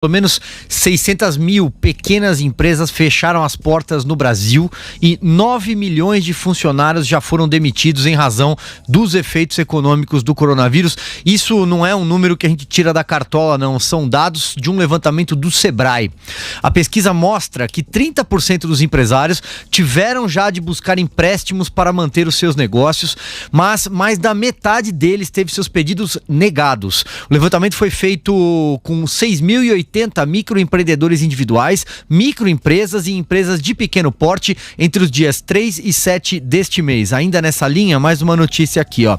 Pelo menos 600 mil pequenas empresas fecharam as portas no Brasil e 9 milhões de funcionários já foram demitidos em razão dos efeitos econômicos do coronavírus. Isso não é um número que a gente tira da cartola, não. São dados de um levantamento do Sebrae. A pesquisa mostra que 30% dos empresários tiveram já de buscar empréstimos para manter os seus negócios, mas mais da metade deles teve seus pedidos negados. O levantamento foi feito com 6.080 microempreendedores individuais, microempresas e empresas de pequeno porte entre os dias 3 e 7 deste mês. Ainda nessa linha, mais uma notícia aqui, ó.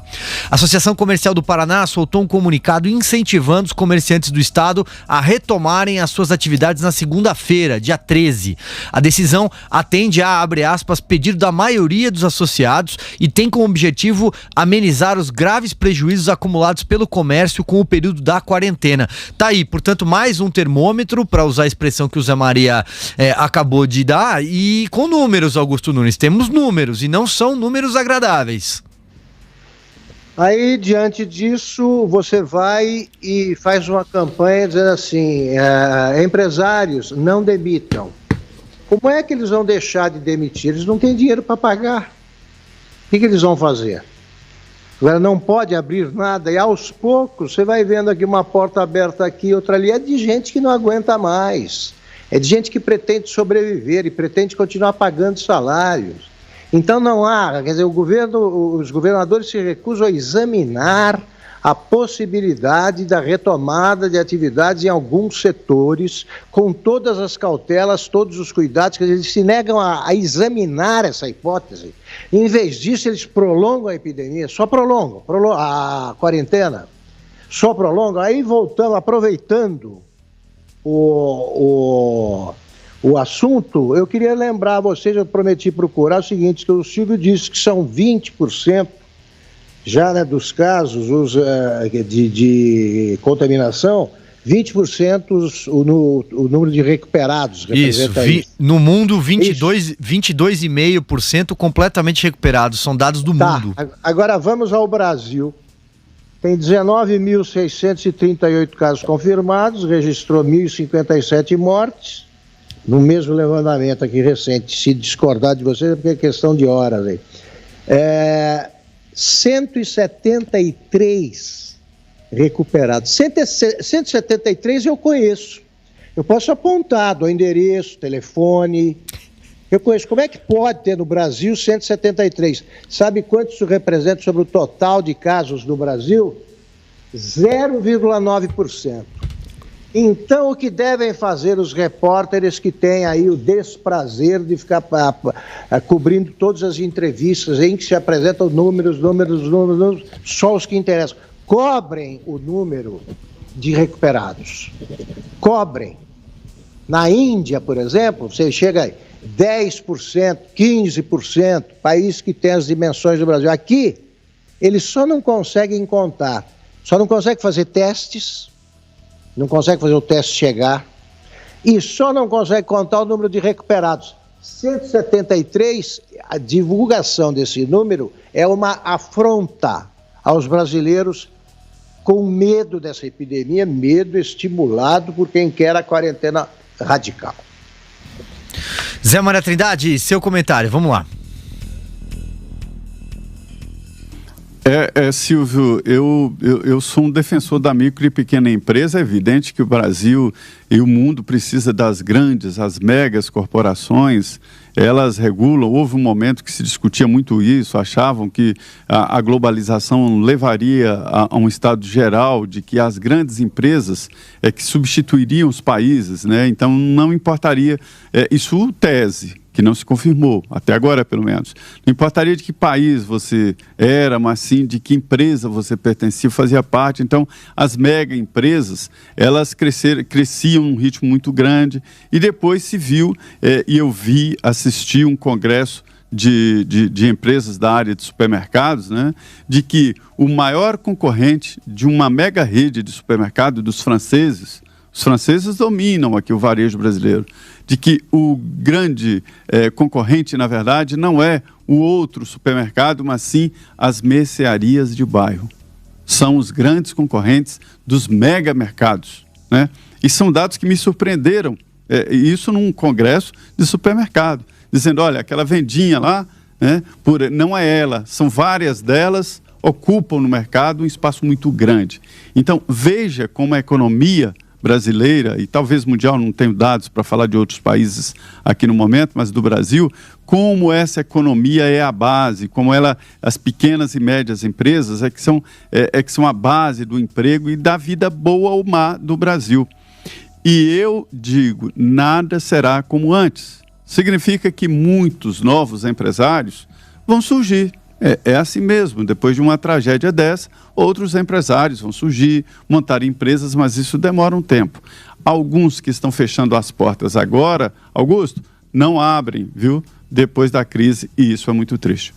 A Associação Comercial do Paraná soltou um comunicado incentivando os comerciantes do estado a retomarem as suas atividades na segunda-feira, dia 13. A decisão atende a, abre aspas, pedido da maioria dos associados e tem como objetivo amenizar os graves prejuízos acumulados pelo comércio com o período da quarentena. Tá aí, portanto, mais um termômetro, para usar a expressão que o Zé Maria acabou de dar, e com números, Augusto Nunes. Temos números e não são números agradáveis. Aí, diante disso, você vai e faz uma campanha dizendo assim, empresários, não demitam. Como é que eles vão deixar de demitir? Eles não têm dinheiro para pagar. O que eles vão fazer? Agora não pode abrir nada e aos poucos você vai vendo aqui uma porta aberta aqui, outra ali. É de gente que não aguenta mais. É de gente que pretende sobreviver e pretende continuar pagando salários. Então não há, quer dizer, os governadores se recusam a examinar a possibilidade da retomada de atividades em alguns setores, com todas as cautelas, todos os cuidados, quer dizer, eles se negam a examinar essa hipótese. Em vez disso, eles prolongam a epidemia, só prolongam a quarentena, só prolongam, aí voltamos, aproveitando o assunto, eu queria lembrar a vocês, eu prometi procurar o seguinte, que o Silvio disse que são 20%, já, né, dos casos de contaminação, 20% o número de recuperados. Isso, no mundo 22,5% completamente recuperados, são dados do mundo. Agora vamos ao Brasil. Tem 19.638 casos confirmados, registrou 1.057 mortes, no mesmo levantamento aqui recente. Se discordar de vocês é porque é questão de horas aí. 173 recuperados. 173 eu conheço. Eu posso apontar, do endereço, telefone. Eu conheço. Como é que pode ter no Brasil 173? Sabe quanto isso representa sobre o total de casos no Brasil? 0,9%. Então, o que devem fazer os repórteres que têm aí o desprazer de ficar cobrindo todas as entrevistas em que se apresentam números, só os que interessam. Cobrem o número de recuperados. Cobrem. Na Índia, por exemplo, você chega aí, 10%, 15%, país que tem as dimensões do Brasil. Aqui, eles só não conseguem contar, só não conseguem fazer testes, não consegue fazer o teste chegar e só não consegue contar o número de recuperados. 173, a divulgação desse número é uma afronta aos brasileiros com medo dessa epidemia, medo estimulado por quem quer a quarentena radical. Zé Maria Trindade, seu comentário, vamos lá. Silvio, eu sou um defensor da micro e pequena empresa. É evidente que o Brasil e o mundo precisa das grandes, as megas corporações, elas regulam. Houve um momento que se discutia muito isso, achavam que a globalização levaria a um estado geral de que as grandes empresas que substituiriam os países, né? Então não importaria, isso tese, que não se confirmou, até agora pelo menos. Não importaria de que país você era, mas sim de que empresa você pertencia, fazia parte. Então, as mega empresas, elas cresciam num ritmo muito grande e depois se viu, e eu assisti um congresso de empresas da área de supermercados, né, de que o maior concorrente de uma mega rede de supermercado dos franceses, os franceses dominam aqui o varejo brasileiro, de que o grande concorrente, na verdade, não é o outro supermercado, mas sim as mercearias de bairro. São os grandes concorrentes dos mega mercados, né? E são dados que me surpreenderam, isso num congresso de supermercado, dizendo, olha, aquela vendinha lá, né, não é ela, são várias delas, ocupam no mercado um espaço muito grande. Então, veja como a economia brasileira, e talvez mundial, não tenho dados para falar de outros países aqui no momento, mas do Brasil, como essa economia é a base, como as pequenas e médias empresas que são a base do emprego e da vida boa ou má do Brasil. E eu digo, nada será como antes. Significa que muitos novos empresários vão surgir. É assim mesmo, depois de uma tragédia dessa, outros empresários vão surgir, montar empresas, mas isso demora um tempo. Alguns que estão fechando as portas agora, Augusto, não abrem, viu? Depois da crise, e isso é muito triste.